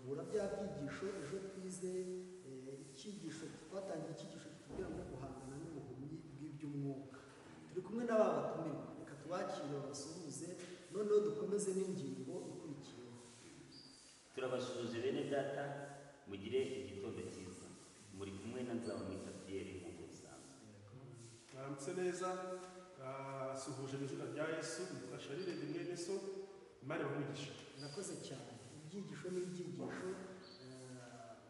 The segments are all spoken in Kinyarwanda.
kurambura bya byigisho ejo twize icyigisho twatangiye icyigisho kitubwira ngo guhangana n'ubuhumyi bw'iby'umwuka. Turi kumwe n'aba batumirwa, reka tubakire babasuhuze noneho dukomeze n'ingingo ikurikiyeho. Turabasuhuje bene data, mugire igitondo cyiza. Muri kumwe na Nzabamwita Pierre nk'uko bisanzwe. Mwaramutse neza, suhuje mu izina rya Yesu, nitwa Charles mwene so, Imana ibamugisha. Murakoze cyane. Ibyigisho n'ibyigisho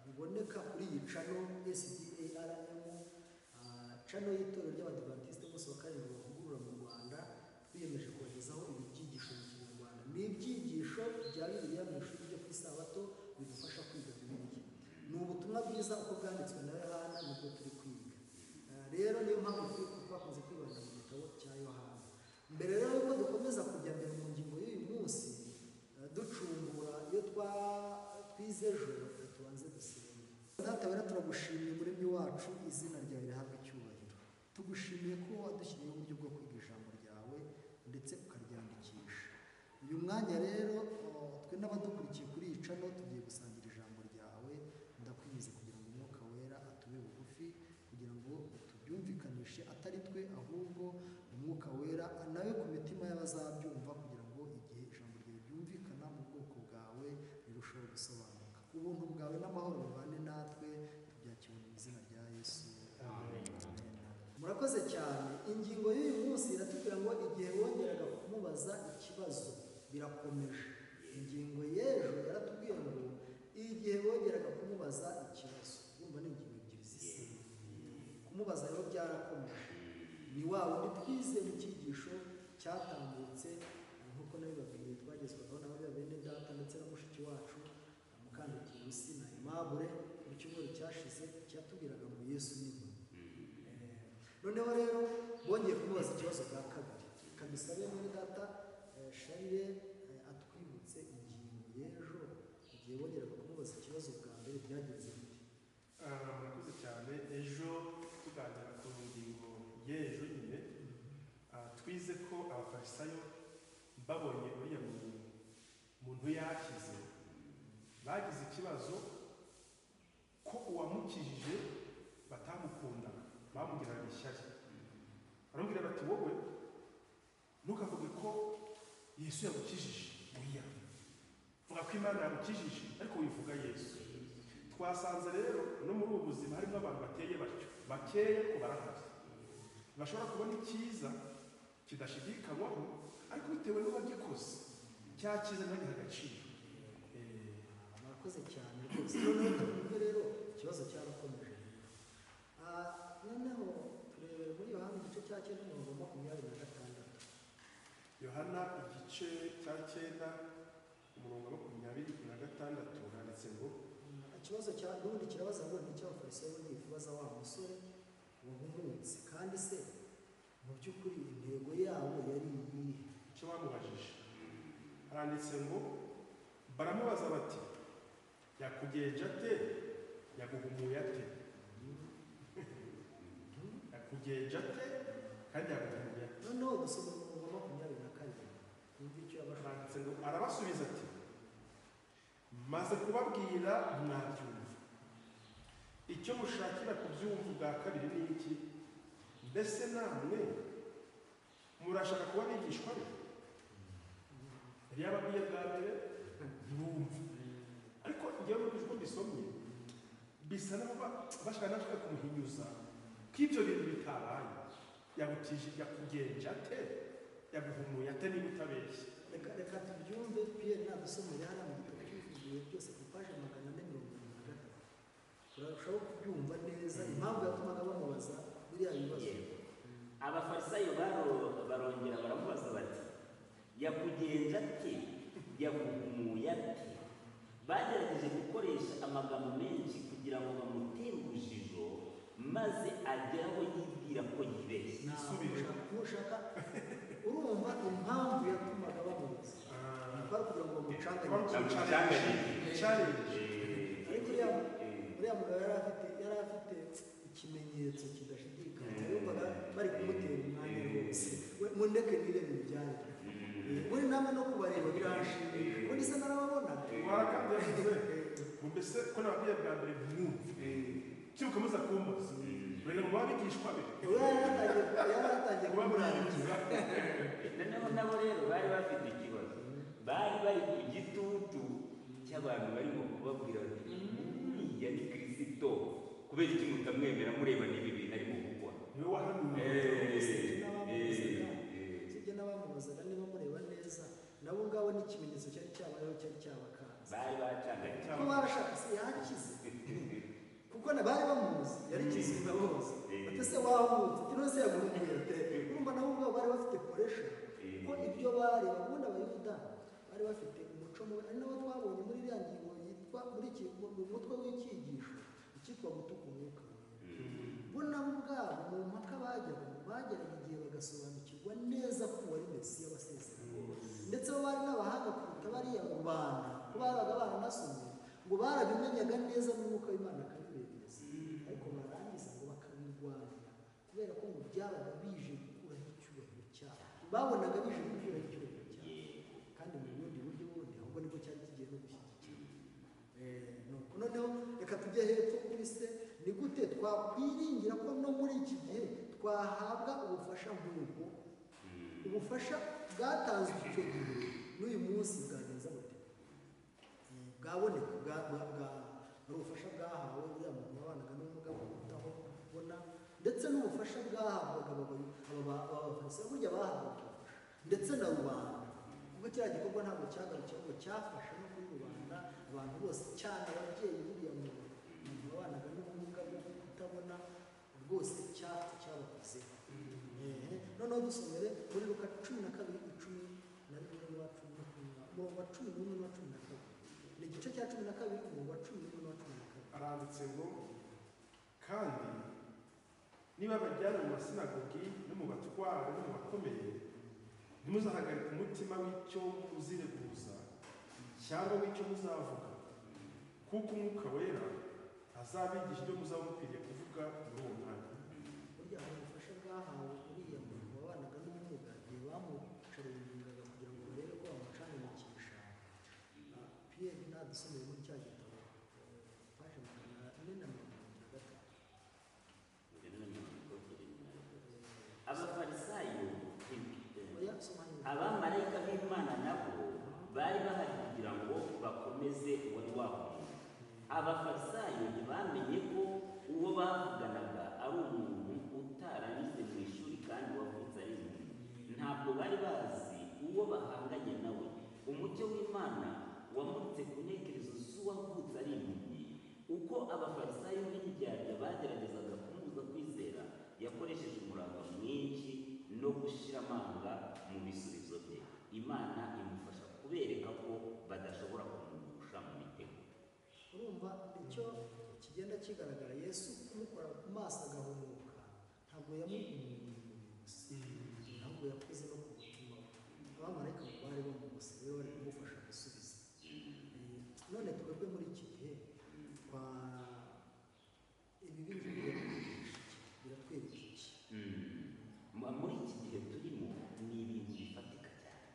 biboneka kuri iyi cano SDARM, cano y'itorero ry'Abadiventiste bose wa karindwi bahugurura mu Rwanda. Twiyemeje kubagezaho ibi byigisho mu Kinyarwanda. Ni ibyigisho bya Bibiliya mu ishuri ryo ku Isabato bidufasha kwiga Bibiliya. Ni ubutumwa bwiza uko bwanditswe na Yohana nibwo turi kwiga. Rero niyo mpamvu twakunze kwibanda mu gitabo cya Yohana. Mbere rero yuko dukomeza kujya mbere mu ngingo y'uyu munsi ducumbura iyo twize ejo, tubanze dusenge. Data wera, turagushimiye muremyi wacu, izina ryawe rihabwe icyubahiro. Tugushimiye ko wadushyiriyeho uburyo bwo kwiga ijambo ryawe ndetse ukaryandikisha. Uyu mwanya rero twe n'abadukurikiye kuri iyi cano tugiye gusangira ijambo ryawe. Ndakwinjiza kugira ngo umwuka wera atube bugufi, kugira ngo tubyumvikanishe atari twe ahubwo umwuka wera anabe ku mitima y'abazabyumva, kugira ngo igihe ijambo ryawe ryumvikana mu bwoko bwawe rirushaho gusobanuka. Ubuntu bwawe n'amahoro bibane natwe, tubyakira mu izina rya Yesu. Amen. Murakoze cyane. Ingingo y'uyu munsi iratubwira ngo igihe wongeraga kumubaza ikibazo birakomeje. Ingingo y'ejo yaratubwiye ngo igihe wongeraga kumubaza ikibazo. Urumva ni ingingo ebyiri zisa. Kumubaza rero byarakomeje. Ni wa wundi twize mu cyigisho cyatambutse, nk'uko nabibabwiye twagezwagaho n'abari bene data ndetse na mushiki wacu Mukandutiye Lucy na Aimable mu cyumweru cyashize, cyatubwiraga ngo Yesu ni we. Noneho rero bongeye kumubaza ikibazo bwa kabiri. Kadusabe muri data Charles atwibutse ingingo y'ejo, igihe bongeraga kumubaza ikibazo bwa mbere byagenze bite? Murakoze cyane. Ejo tuganira ku ngingo y'ejo nyine, twize ko abafarisayo babonye uriya muntu yakize, bagize ikibazo ko uwamukijije batamukundaga, bamugiraga ishyari. Baramubwira bati, wowe ntukavuge ko Yesu yagukijije, oya, vuga ko Imana yagukijije, ariko wivuga Yesu. Twasanze rero no muri ubu buzima harimo abantu bateye batyo, bakeye ko barahari, bashobora kubona icyiza kidashidikanywaho, ariko bitewe n'uwagikoze cya cyiza ntibagihe agaciro. Murakoze cyane rwose. Noneho twumve rero ikibazo cyarakomeje. Noneho turebere muri Yohana igice cya 9:26. Yohana igice cya 9:26 handitse ngo ikibazo cya n'ubundi kirabaza ngo ni icy'abafarisayo bagiye kubaza wa musore wahumutse, kandi se mu by'ukuri intego yabo yari iyihe? icyo bamubajije handitse ngo baramubaza bati, yakugenje ate, yaguhumuye ate? Yakugenje ate kandi yaguhumuye ate? Noneho dusoma umurongo wa 22. Twumve icyo handitse ngo, arabasubiza ati, maze kubabwira mwabyumva, icyo mushakira kubyumva ubwa kabiri ni iki? Mbese namwe murashaka kuba abigishwa be? Yari yababwiye bwa mbere ntibumva, ariko igihe n'ubwo bisomye bisa n'aho bashaka natwe kumuhinyuza ko ibyo bintu bitabaye. Yakugenje ate, yaguhumuye ate niba utabeshye? Reka tubyumve. Pierre nadusomere hano mu gitabo cy'ivuguruye byose ku paje 483. Turarushaho kubyumva neza impamvu yatumaga bamubaza biriya bibazo. Abafarisayo barongera baramubaza bati, yakugenje ate, yaguhumuye ate? Bagerageje gukoresha amagambo menshi kugira ngo bamutere urujijo, maze agera aho yibwira ko yibeshye. Nushaka urumva impamvu yatumaga bamubaza, bari kugira ngo bamucanganye. Ariko uriya mugabo yari afite ikimenyetso kidashidikanya. Yumvaga bari kumutera umwanya wose. Mundeke nirebe ibyari. Muri namwe no kubareba birashimisha. Ubundi se narababona. ngo mbese ko nababwiye bwa mbere mwumve kibuka muza kumbaza bari mu babigishwa be yaratangiye kubamurangiza noneho nabo rero bari bafite ikibazo, bari bari ku gitutu cy'abantu barimo kubabwira bati uriya ni Kristo, kubera iki mutamwemera mureba n'ibi bintu arimo gukora. niwe wahanuye sibyo n'abamubazaga niba mureba neza nabo ngabo n'ikimenyetso cyari cyabayeho cyari cyabakanze, bari bacanganye kuko barashaka se yakize kuko bari bamuzi yari kizima bose batese wahumutse kino se yaguhumuye ate urumva nabo ngabo bari bafite koresha ko ibyo bari bakunda abayuda bari bafite umuco mubi, ari nabo twabonye muri iriya ngingo yitwa muri iki umutwe w'icyigisho icyitwa gutuka umwuka bo nabo ubwabo mu mpaka bageraga igihe bagasobanukirwa neza ko uwari Mesiya wasezeranye, ndetse bo bari n'abahanga kuruta bariya mu rubanda ko babaga baranasomye ngo barabimenyaga neza n'umwuka w'Imana akabibemeza, ariko barangiza ngo bakabirwanya kubera ko ngo byabaga bije gukuraho icyubahiro cyabo, babonaga bije gukuraho icyubahiro cyabo, kandi mu bundi buryo bundi ahubwo nibwo cyari kigiye no gushyigikira. Noneho reka tujye hepfo kuri se, ni gute twakwiringira ko no muri iki gihe twahabwa ubufasha nk'ubwo ubufasha bwatanzwe icyo gihe n'uyu munsi bwagenza bute bwaboneka ari ubufasha bwahawe uriya muntu wabanaga n'ubumuga bwo kutabona, ndetse n'ubufasha bwahabwaga abafarisayo burya bahabwaga ubufasha ndetse na rubanda, ubwo kiriya gikorwa ntabwo cyagarukiye ahubwo cyafashe no kuri rubanda, abantu bose cyane ababyeyi buriya muntu wabanaga n'ubumuga bwo kutabona rwose cyabakozeho. Noneho dusomere muri Luka 12:10 na 11 umurongo wa 11 n'uwa 12, ni igice cya 12 umurongo wa 11 n'uwa 12. aranditse ngo kandi niba bajyana mu masinagogi no mu batware no mu bakomeye, ntimuzahagarike umutima w'icyo uzireguza cyangwa w'icyo muzavuga, kuko umwuka wera azabigisha ibyo muzaba mukwiriye kuvuga muri uwo mwanya. Burya hari ubufasha bwahawe uriya muntu wabanaga n'ubumuga igihe bamucaringaga kugira ngo barebe ko bamucanirikisha. Pierre nadusomeye muri cya gitabo paje 443. Abafarisayo abamarayika b'Imana nabo bari bahari kugira ngo bakomeze uwari wahuye. Abafarisayo ntibamenye ko uwo bavuganaga ari umuntu utaranyuze mu ishuri kandi wavutse ari impumyi. Ntabwo bari bazi uwo bahanganye nawe. Umucyo w'Imana wamuritse ku ntekerezo z'uwavutse ari impumyi. Uko abafarisayo b'indyarya bageragezaga kumubuza kwizera, yakoresheje umurava mwinshi no gushyira amanga mu bisubizo bye. Imana imufasha kubereka ko badashobora kumugusha mu mitego. Urumva icyo kigenda kigaragara, Yesu kumukora ku maso agahumuka ntabwo yamuhumuye gusa, ntabwo yakoze no ku mutima we. Abamarayika bari bamugose rero bari kumufasha gusubiza. None twebwe muri iki gihe kwa ibi bintu biratwereka iki? Muri iki gihe turimo ni ibintu bifatika cyane.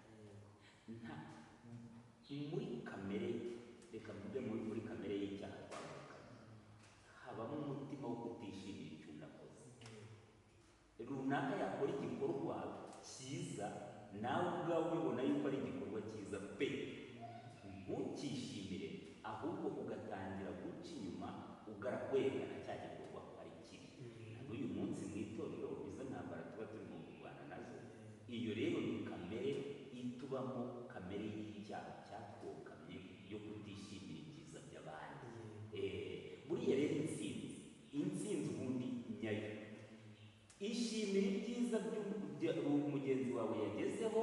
Muri kamere, reka mvuge muri kamere y'icyaha twavukanye, habamo umutima wo kutishimira icyo unakoze. Runaka yakora igikorwa cyiza, nawe ubwawe ubibona yuko ari igikorwa cyiza pe, ntukishimire, ahubwo ugatangira guca inyuma werekana cya gikorwa ari kibi. N'uyu munsi mu itorero izo ntambara tuba turimo kurwana nazo, iyo rero ni kamere itubamo, kamere y'icyaha cyatwokamye yo kutishimira ibyiza by'abandi. Buriya rero intsinzi ubundi nyayo, ishimira ibyiza mugenzi wawe yagezeho,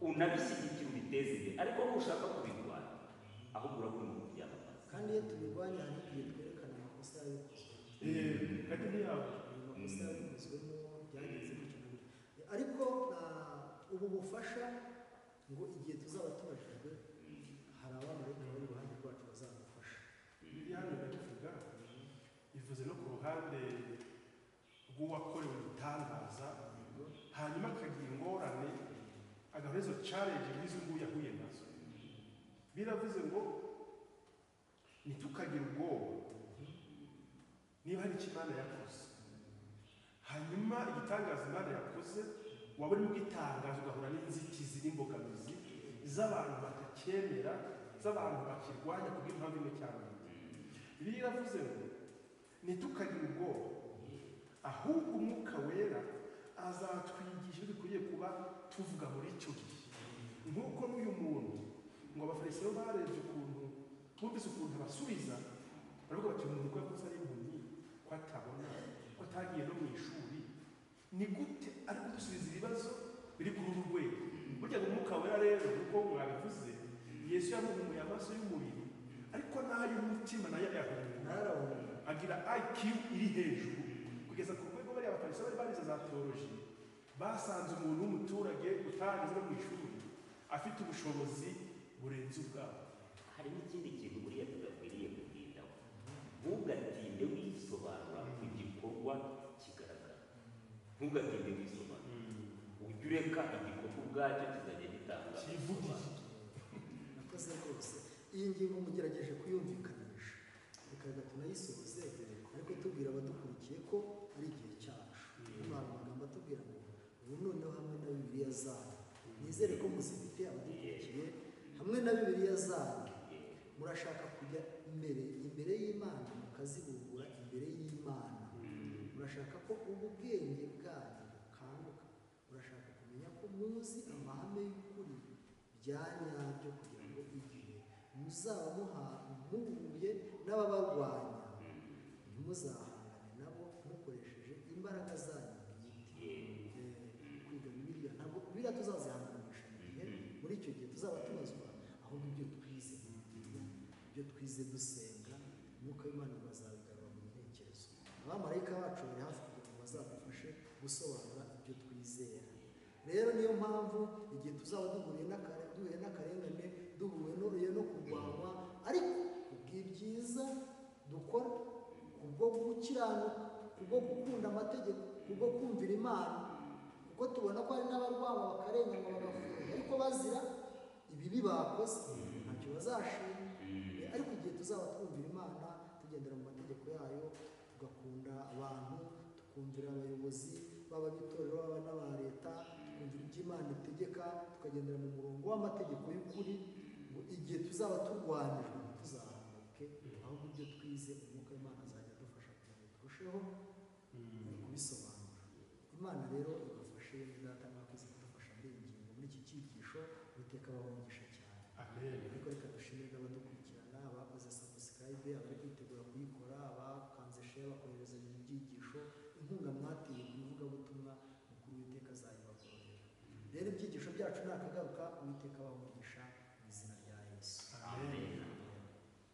unabishyigikira ubiteze imbere, ariko nushaka kubirwanya ahubwo urabona kubyamamaza. Kandi iyo tubirwanya hari igihe twerekana amakosa yabikozwe, kandi ntiyabo amakosa yabikozwemo byagenze gutyo na gutyo. Ariko ubu bufasha ngo igihe tuzaba tubajijwe hari abamarayika bari iruhande rwacu bazadufasha. Bibiliya hano irabivuga, ivuze no ku ruhande rw'uwakorewe igitangaza, hanyuma akagira ingorane, agahura izo challenge nk'izo nguyu yahuye nazo. Biravuze ngo ntitukagire ubwoba niba hari icyo Imana yakoze. Hanyuma igitangaza Imana yakoze waba urimo ugitangaza ugahura n'inzitizi n'imbogamizi z'abantu batacyemera, z'abantu bakirwanya kubw'impamvu imwe cyangwa indi. Bibiliya iravuze ngo ntitukagire ubwoba, ahubwo Umwuka Wera azatwigisha ibyo dukwiriye kuba tuvuga muri icyo gihe. Nk'uko n'uyu muntu ngo abafarisayo barebye ukuntu bumvise ukuntu abasubiza, baravuga bati umuntu ko yakoze ari impumyi, ko atabona, ko atagiye no mu ishuri, ni gute ari kudusubiza ibibazo biri kuri uru rwego? Burya ngo Umwuka Wera rero nk'uko mwabivuze, Yesu yamuhumuye amaso y'umubiri, ariko n'ay'umutima nayo yahumuye, agira IQ iri hejuru kugeza ku rwego bariya abafarisayo bari barize za teoloji basanze umuntu w'umuturage utageze no mu ishuri afite ubushobozi burenze ubwabo. Hari n'ikindi kintu buriya tudakwiriye kugendaho, ntugatinde wisobanura ku gikorwa kigaragara, ntugatinde wisobanura, ujye ureka igikorwa ubwacyo kizajya gitanga kivugiye. Nakoze rwose iyi ngingo mugerageje kuyumvikanisha, reka tunayisoze, ariko tubwira abadukurikiye ko ari igihe cyacu. Imana amagambo atubwira ngo ubu noneho hamwe na Bibiliya zanyu, nizere ko muzifite abadukurikiye, hamwe na Bibiliya zanyu murashaka kujya imbere y'Imana mukazibumbura imbere y'Imana. Murashaka ko ubu bwenge bwanyu bukanguka, murashaka kumenya ko muzi amahame y'ukuri bya nyabyo, kugira ngo igihe muzaba muhuye n'ababarwanya ntimuzahangane nabo mukoresheje imbaraga zanyu bwite. Kwiga Bibiliya ntabwo Bibiliya tuzazihanganisha igihe, muri icyo gihe tuzaba tubazwa, ahubwo ibyo twize mu Bibiliya, ibyo twize dusenga, Umwuka w'Imana bazabigarura mu ntekerezo. Abamarayika bacu bari hafi kugira ngo bazadufashe gusobanura ibyo twizera. Rero niyo mpamvu igihe tuzaba duhuye n'akarengane, duhuye no kurwanywa, ariko kubw'ibyiza dukora, kubwo gukiranuka, kubwo gukunda amategeko, kubwo kumvira Imana, kuko tubona ko hari n'abarwanywa bakarenganywa bagafunga, ariko bazira ibibi bakoze ntacyo bazashima. Ariko igihe tuzaba twumvira Imana, tugendera mu mategeko yayo, tugakunda abantu, tukumvira abayobozi baba b'itorero baba n'aba leta, tukumvira ibyo Imana itegeka, tukagendera mu murongo w'amategeko y'ukuri, ngo igihe tuzaba turwanijwe ntituzahamuke, ahubwo ibyo twize Umwuka w'Imana azajya adufasha kugira ngo turusheho kubisobanura. Imana rero ibafashe, data mwakoze kudufasha muri iyi ngingo, muri iki cyigisho, Uwiteka abamugisha cyane. Amen. Ariko reka dushimire abadukurikirana, abakoze subscribe, abari kwitegura kuyikora, abakanze share bakohereza ibintu byigisho, inkunga mwateye ku ivugabutumwa, mukuru Uwiteka azayibagororera. Rero ibyigisho byacu nakagaruka, Uwiteka abamugisha mu izina rya Yesu. Amen.